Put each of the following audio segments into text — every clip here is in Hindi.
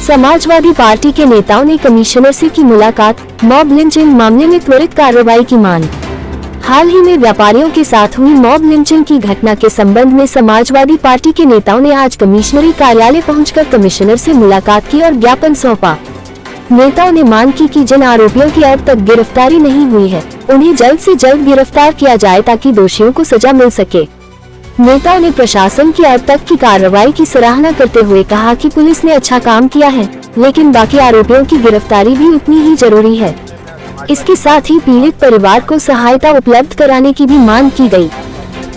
समाजवादी पार्टी के नेताओं ने कमिश्नर से की मुलाकात, मॉब लिंचिंग मामले में त्वरित कार्रवाई की मांग। हाल ही में व्यापारियों के साथ हुई मॉब लिंचिंग की घटना के संबंध में समाजवादी पार्टी के नेताओं ने आज कमिश्नरी कार्यालय पहुंचकर कमिश्नर से मुलाकात की और ज्ञापन सौंपा। नेताओं ने मांग की कि जिन आरोपियों की अब तक गिरफ्तारी नहीं हुई है, उन्हें जल्द से जल्द गिरफ्तार किया जाए ताकि दोषियों को सजा मिल सके। नेताओं ने प्रशासन की अब तक की कार्रवाई की सराहना करते हुए कहा कि पुलिस ने अच्छा काम किया है, लेकिन बाकी आरोपियों की गिरफ्तारी भी उतनी ही जरूरी है। इसके साथ ही पीड़ित परिवार को सहायता उपलब्ध कराने की भी मांग की गई।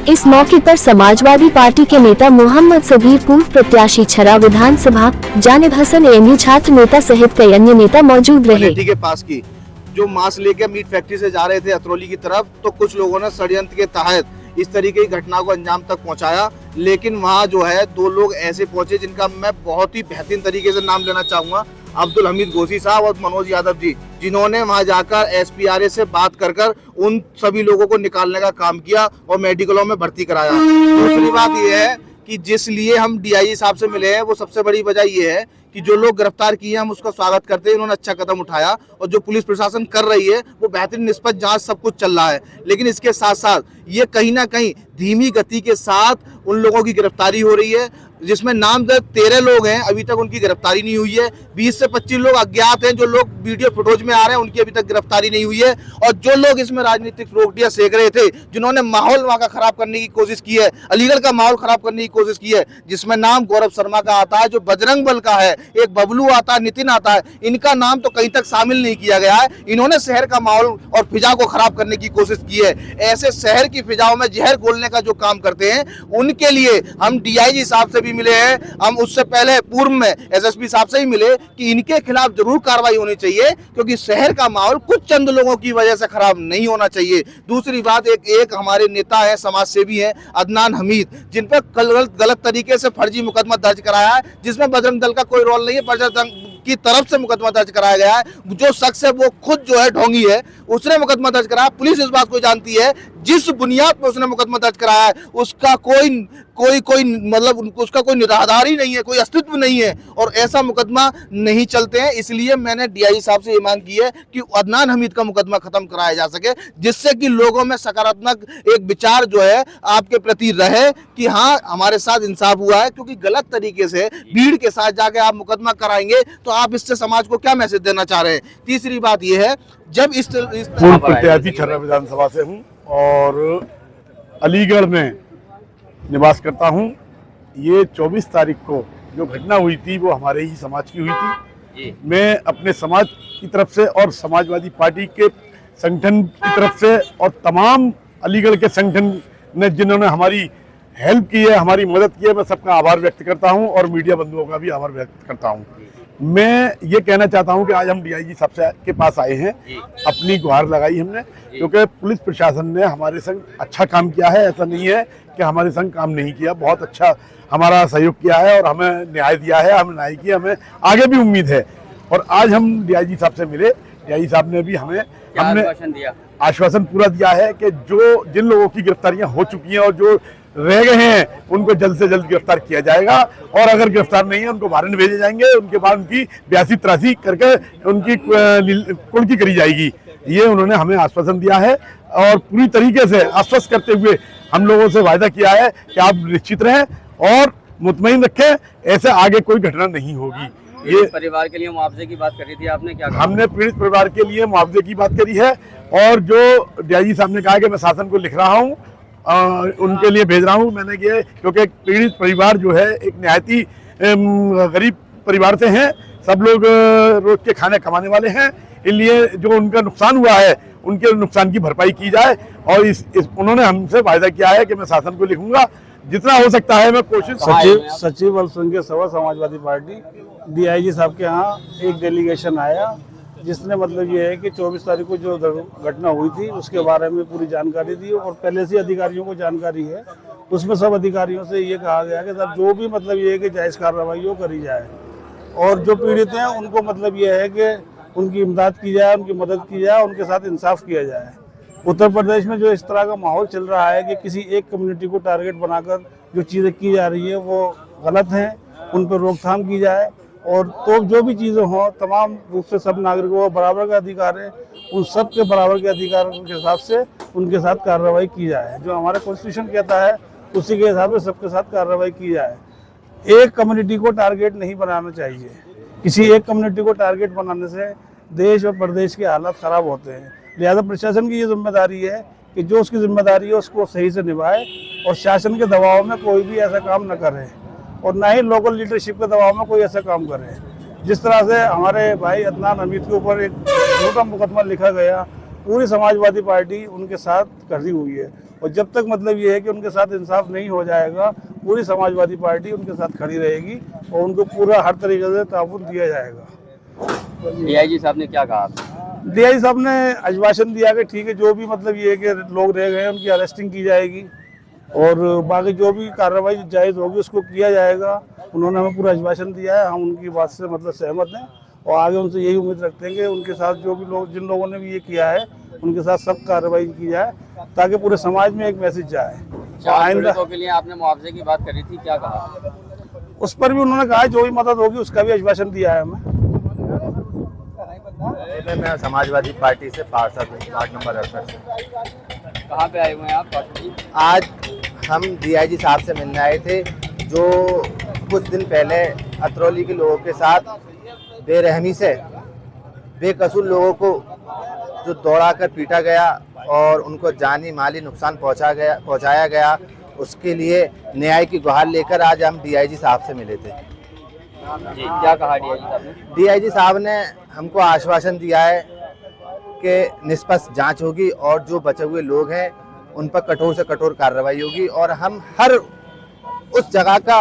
इस मौके पर समाजवादी पार्टी के नेता मोहम्मद सबीर, पूर्व प्रत्याशी छरा विधानसभा, जानिब हसन एएमयू छात्र नेता सहित कई अन्य नेता मौजूद रहे। के पास की जो मांस लेकर मीट फैक्ट्री से जा रहे थे अतरौली की तरफ, तो कुछ लोगों ने षड्यंत्र के तहत इस तरीके की घटना को अंजाम तक पहुंचाया। लेकिन वहां जो है दो लोग ऐसे पहुंचे जिनका मैं बहुत ही बेहतरीन तरीके से नाम लेना चाहूंगा, अब्दुल हमीद गोसी साहब और मनोज यादव जी, जिन्होंने वहां जाकर एसपीआरए से बात कर उन सभी लोगों को निकालने का काम किया और मेडिकलों में भर्ती कराया। दूसरी बात यह है कि जिस लिए हम डीआईजी साहब से मिले हैं, वो सबसे बड़ी वजह यह है कि जो लोग गिरफ्तार किए हम उसका स्वागत करते हैं, इन्होंने अच्छा कदम उठाया और जो पुलिस प्रशासन कर रही है वो बेहतरीन निष्पक्ष जांच सब कुछ चल रहा है। लेकिन इसके साथ साथ ये कहीं ना कहीं धीमी गति के साथ उन लोगों की गिरफ्तारी हो रही है, जिसमें नामजद 13 लोग हैं, अभी तक उनकी गिरफ्तारी नहीं हुई है। 20 से 25 लोग अज्ञात हैं, जो लोग वीडियो फुटेज में आ रहे हैं उनकी अभी तक गिरफ्तारी नहीं हुई है। और जो लोग इसमें राजनीतिक रोटियां सेक रहे थे, जिन्होंने माहौल वहां का खराब करने की कोशिश की है, अलीगढ़ का माहौल खराब करने की कोशिश की है, जिसमें नाम गौरव शर्मा का आता है, जो बजरंग बल का है, एक बबलू आता है, नितिन आता है, इनका नाम तो कहीं तक शामिल नहीं किया गया है। इन्होंने शहर का माहौल और फिजा को खराब करने की कोशिश की है। ऐसे शहर की फिजाओं में जहर घोलने का जो काम करते हैं, उनके लिए हम डीआईजी साहब से भी मिले हैं, हम उससे पहले पूर्व में एसएसपी साहब से ही मिले कि इनके खिलाफ जरूर कार्रवाई होनी चाहिए, क्योंकि शहर का माहौल कुछ चंद लोगों की वजह से खराब नहीं होना चाहिए। दूसरी बात, एक हमारे नेता है, समाज सेवी है, अदनान हमीद, जिन पर गलत तरीके से फर्जी मुकदमा दर्ज कराया है, जिसमें बजरंग दल का कोई रोल नहीं है, बजरंग दल की तरफ से मुकदमा दर्ज कराया गया है। जो शख्स है वो खुद जो है ढोंगी है, उसने मुकदमा दर्ज कराया। पुलिस इस बात को जानती है, जिस बुनियाद पर उसने मुकदमा दर्ज कराया है उसका कोई मतलब उसका कोई निराधार ही नहीं है, कोई अस्तित्व नहीं है और ऐसा मुकदमा नहीं चलते हैं। इसलिए मैंने डीआईजी साहब से ये मांग की है कि अदनान हमीद का मुकदमा खत्म कराया जा सके, जिससे कि लोगों में सकारात्मक एक विचार जो है आपके प्रति रहे कि हाँ, हमारे साथ इंसाफ हुआ है। क्योंकि गलत तरीके से भीड़ के साथ जाके आप मुकदमा कराएंगे तो आप इससे समाज को क्या मैसेज देना चाह रहे हैं। तीसरी बात यह है, जब इस पूर्व प्रत्याशी छर्रा विधानसभा से हूँ और अलीगढ़ में निवास करता हूँ। ये 24 तारीख को जो घटना हुई थी वो हमारे ही समाज की हुई थी। मैं अपने समाज की तरफ से और समाजवादी पार्टी के संगठन की तरफ से और तमाम अलीगढ़ के संगठन ने जिन्होंने हमारी हेल्प की है, हमारी मदद की है, मैं सबका आभार व्यक्त करता हूँ और मीडिया बंधुओं का भी आभार व्यक्त करता हूँ। मैं ये कहना चाहता हूं कि आज हम डीआईजी साहब के पास आए हैं, अपनी गुहार लगाई हमने, क्योंकि पुलिस प्रशासन ने हमारे संग अच्छा काम किया है। ऐसा नहीं है कि हमारे संग काम नहीं किया, बहुत अच्छा हमारा सहयोग किया है और हमें न्याय दिया है, हमें न्याय किया, हमें आगे भी उम्मीद है। और आज हम डीआईजी साहब से मिले, डीआईजी साहब ने भी हमने आश्वासन पूरा दिया है कि जिन लोगों की गिरफ्तारियां हो चुकी हैं और जो रह गए हैं उनको जल्द से जल्द गिरफ्तार किया जाएगा और अगर गिरफ्तार नहीं है उनको वारंट भेजे जाएंगे, उनके बाद उनकी 82-83 करके उनकी कुर्की करी जाएगी। ये उन्होंने हमें आश्वासन दिया है और पूरी तरीके से आश्वस्त करते हुए हम लोगों से वायदा किया है कि आप निश्चित रहें और मुतमईन रखें, ऐसे आगे कोई घटना नहीं होगी। ये परिवार के लिए मुआवजे की बात करी थी आपने, क्या कहा? हमने पीड़ित परिवार के लिए मुआवजे की बात करी है और जो डीआईजी साहब ने कहा कि मैं शासन को लिख रहा हूँ, उनके लिए भेज रहा हूँ मैंने, ये क्योंकि पीड़ित परिवार जो है एक निहायती गरीब परिवार से हैं, सब लोग रोज के खाने कमाने वाले हैं, इसलिए जो उनका नुकसान हुआ है उनके नुकसान की भरपाई की जाए और उन्होंने हमसे वायदा किया है कि मैं शासन को लिखूंगा, जितना हो सकता है मैं कोशिश। सचिव बल संघ सभा समाजवादी पार्टी डीआईजी साहब के यहाँ एक डेलीगेशन आया, जिसने मतलब ये है कि 24 तारीख को जो घटना हुई थी उसके बारे में पूरी जानकारी दी और पहले से अधिकारियों को जानकारी है। उसमें सब अधिकारियों से ये कहा गया कि सर जो भी मतलब ये है कि जायज़ कार्रवाई वो करी जाए और जो पीड़ित हैं उनको मतलब ये है कि उनकी इमदाद की जाए, उनकी मदद की जाए, उनके साथ इंसाफ किया जाए। उत्तर प्रदेश में जो इस तरह का माहौल चल रहा है कि किसी एक कम्युनिटी को टारगेट बनाकर जो चीज़ें की जा रही है वो गलत हैं, उन पर रोकथाम की जाए और तो जो भी चीज़ें हों तमाम रूप से सब नागरिकों को बराबर का अधिकार है, उन सब के बराबर के अधिकार के हिसाब से उनके साथ कार्रवाई की जाए। जो हमारा कॉन्स्टिट्यूशन कहता है उसी के हिसाब से सबके साथ कार्रवाई की जाए। एक कम्युनिटी को टारगेट नहीं बनाना चाहिए। किसी एक कम्युनिटी को टारगेट बनाने से देश और प्रदेश के हालात ख़राब होते हैं। लिहाजा प्रशासन की ये जिम्मेदारी है कि जो उसकी जिम्मेदारी है उसको सही से निभाए और शासन के दबाव में कोई भी ऐसा काम न करे और ना ही लोकल लीडरशिप के दबाव में कोई ऐसा काम करे। जिस तरह से हमारे भाई अदनान हमीद के ऊपर एक झूठा मुकदमा लिखा गया, पूरी समाजवादी पार्टी उनके साथ खड़ी हुई है और जब तक मतलब ये है कि उनके साथ इंसाफ नहीं हो जाएगा, पूरी समाजवादी पार्टी उनके साथ खड़ी रहेगी और उनको पूरा हर तरीके से ताउन दिया जाएगा। डीआईजी साहब ने क्या कहा? डीआईजी साहब ने आश्वासन दिया कि ठीक है, जो भी मतलब ये है कि लोग रह गए उनकी अरेस्टिंग की जाएगी और बाकी जो भी कार्रवाई जायज़ होगी उसको किया जाएगा। उन्होंने हमें पूरा आश्वासन दिया है, हम उनकी बात से मतलब सहमत हैं और आगे उनसे यही उम्मीद रखते हैं कि उनके साथ जो भी लोग जिन लोगों ने भी ये किया है उनके साथ सख्त कार्रवाई की जाए ताकि पूरे समाज में एक मैसेज जाए। पीड़ितों के लिए आपने मुआवजे की बात करी थी, क्या कहा? उस पर भी उन्होंने कहा जो भी मदद होगी उसका भी आश्वासन दिया है हमें। मैं समाजवादी पार्टी से पार्षद हूँ, वार्ड नंबर 68 से। कहाँ पे आए हुए हैं आप? आज हम डीआईजी साहब से मिलने आए थे, जो कुछ दिन पहले अतरौली के लोगों के साथ बेरहमी से बेकसूर लोगों को जो दौड़ाकर पीटा गया और उनको जानी माली नुकसान पहुंचाया गया, उसके लिए न्याय की गुहार लेकर आज हम डीआईजी साहब से मिले थे। जी, क्या कहा डीआईजी साहब ने? डीआईजी साहब ने हमको आश्वासन दिया है कि निष्पक्ष जांच होगी और जो बचे हुए लोग हैं उन पर कठोर से कठोर कार्रवाई होगी और हम हर उस जगह का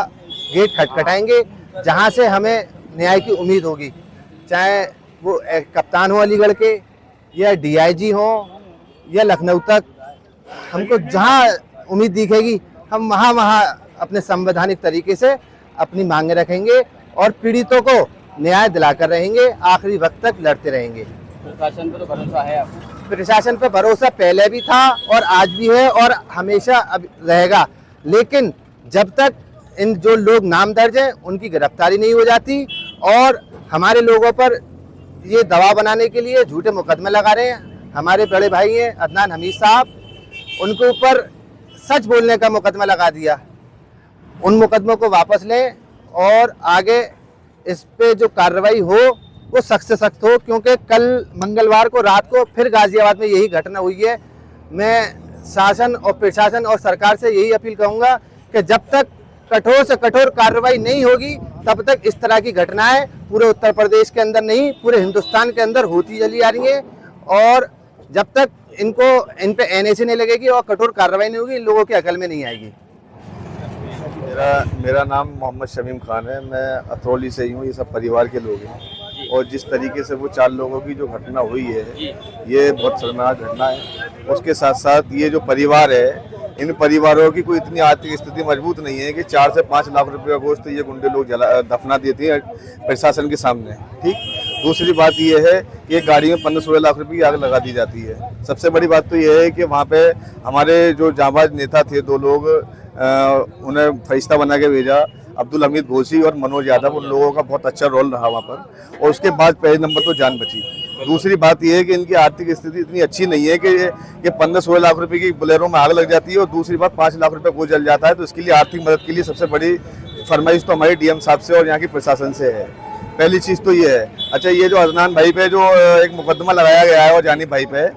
गेट खटखटाएंगे जहां से हमें न्याय की उम्मीद होगी, चाहे वो कप्तान हो अलीगढ़ के या डीआईजी हो या लखनऊ तक। हमको जहां उम्मीद दिखेगी हम वहां अपने संवैधानिक तरीके से अपनी मांगे रखेंगे और पीड़ितों को न्याय दिलाकर रहेंगे, आखिरी वक्त तक लड़ते रहेंगे। प्रशासन पर तो भरोसा है आपको? प्रशासन पर भरोसा पहले भी था और आज भी है और हमेशा अब रहेगा, लेकिन जब तक इन जो लोग नाम दर्ज हैं उनकी गिरफ्तारी नहीं हो जाती और हमारे लोगों पर ये दबाव बनाने के लिए झूठे मुकदमे लगा रहे हैं। हमारे बड़े भाई हैं अदनान हमीद साहब, उनके ऊपर सच बोलने का मुकदमा लगा दिया। उन मुकदमों को वापस लें और आगे इस पे जो कार्रवाई हो वो सख्त से सख्त हो, क्योंकि कल मंगलवार को रात को फिर गाजियाबाद में यही घटना हुई है। मैं शासन और प्रशासन और सरकार से यही अपील करूंगा कि जब तक कठोर से कठोर कार्रवाई नहीं होगी तब तक इस तरह की घटनाएं पूरे उत्तर प्रदेश के अंदर नहीं, पूरे हिंदुस्तान के अंदर होती चली आ रही है और जब तक इन पे एनएसी नहीं लगेगी और कठोर कार्रवाई नहीं होगी, इन लोगों के अकल में नहीं आएगी। मेरा नाम मोहम्मद शमीम खान है। मैं अतरौली से ही हूँ। ये सब परिवार के लोग हैं और जिस तरीके से वो 4 लोगों की जो घटना हुई है ये बहुत शर्मनाक घटना है। उसके साथ साथ ये जो परिवार है, इन परिवारों की कोई इतनी आर्थिक स्थिति मजबूत नहीं है कि 4 से 5 लाख रुपए का गोश्त ये गुंडे लोग दफना देते हैं प्रशासन के सामने। ठीक, दूसरी बात ये है कि एक गाड़ी में 15-16 लाख रुपए की आग लगा दी जाती है। सबसे बड़ी बात तो ये है कि वहाँ पे हमारे जो जांबाज नेता थे 2 लोग, उन्हें फरिश्ता बना के भेजा, अब्दुल हमीद घोसी और मनोज यादव। उन लोगों का बहुत अच्छा रोल रहा वहाँ पर और उसके बाद पहले नंबर तो जान बची। दूसरी बात यह है कि इनकी आर्थिक स्थिति इतनी अच्छी नहीं है कि 15-16 लाख रुपए की बोलेरो में आग लग जाती है और दूसरी बात 5 लाख रुपए को जल जाता है। तो इसके लिए आर्थिक मदद के लिए सबसे बड़ी फरमाइश तो हमारी डीएम साहब से और यहाँ की प्रशासन से है। पहली चीज़ तो ये है। अच्छा, ये जो अदनान भाई पे जो एक मुकदमा लगाया गया है और जानी भाई पे,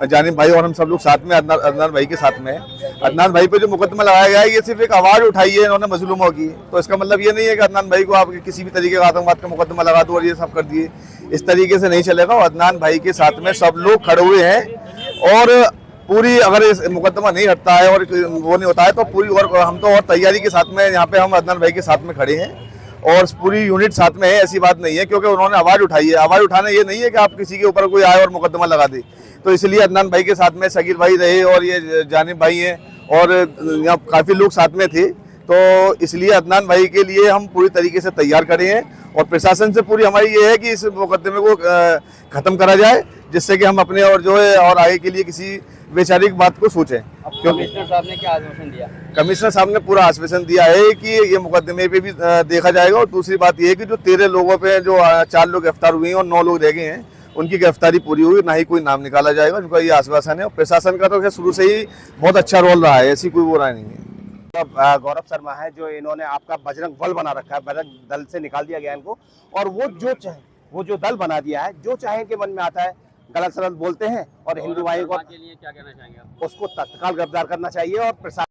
जानी भाई और हम सब लोग साथ में अदनान भाई के साथ में, अदनान भाई पे जो मुकदमा लगाया गया है ये सिर्फ एक आवाज़ उठाई है इन्होंने मजलूमों की। तो इसका मतलब ये नहीं है कि अदनान भाई को आप किसी भी तरीके का आतंकवाद का मुकदमा लगा दो और ये सब कर दिए। इस तरीके से नहीं चलेगा। अदनान भाई के साथ में सब लोग खड़े हुए हैं और पूरी, अगर इस मुकदमा नहीं हटता है और वो नहीं होता है तो पूरी, और हम तो और तैयारी के साथ में यहाँ पे हम अदनान भाई के साथ में खड़े हैं और पूरी यूनिट साथ में है। ऐसी बात नहीं है क्योंकि उन्होंने आवाज़ उठाई है। आवाज़ उठाना ये नहीं है कि आप किसी के ऊपर कोई आए और मुकदमा लगा दे। तो इसलिए अदनान भाई के साथ में सगीर भाई रहे और ये जानिब भाई हैं और यहाँ काफ़ी लोग साथ में थे। तो इसलिए अदनान भाई के लिए हम पूरी तरीके से तैयार खड़े हैं और प्रशासन से पूरी हमारी ये है कि इस मुकदमे को ख़त्म करा जाए, जिससे कि हम अपने और जो है और आगे के लिए किसी वैचारिक बात को सोचें। अब क्योंकि कमिश्नर साहब ने क्या आश्वासन दिया? कमिश्नर साहब ने पूरा आश्वासन दिया है कि ये मुकदमे पे भी देखा जाएगा, और दूसरी बात ये है कि जो 13 लोगों पे जो 4 लोग गिरफ्तार हुए हैं और 9 लोग रह गए हैं, उनकी गिरफ्तारी पूरी हुई, ना ही कोई नाम निकाला जाएगा। उनका ये आश्वासन है, और प्रशासन का तो खैर शुरू से ही बहुत अच्छा रोल रहा है, ऐसी कोई वो राय नहीं है। गौरव शर्मा है जो इन्होंने आपका बजरंग बल बना रखा है, बजरंग दल से निकाल दिया गया इनको, और वो जो दल बना दिया है, जो चाहे के मन में आता है गलत सलत बोलते हैं और हिंदू भाइयों को के लिए क्या कहना चाहेंगे आप? उसको तत्काल गिरफ्तार करना चाहिए और प्रशासन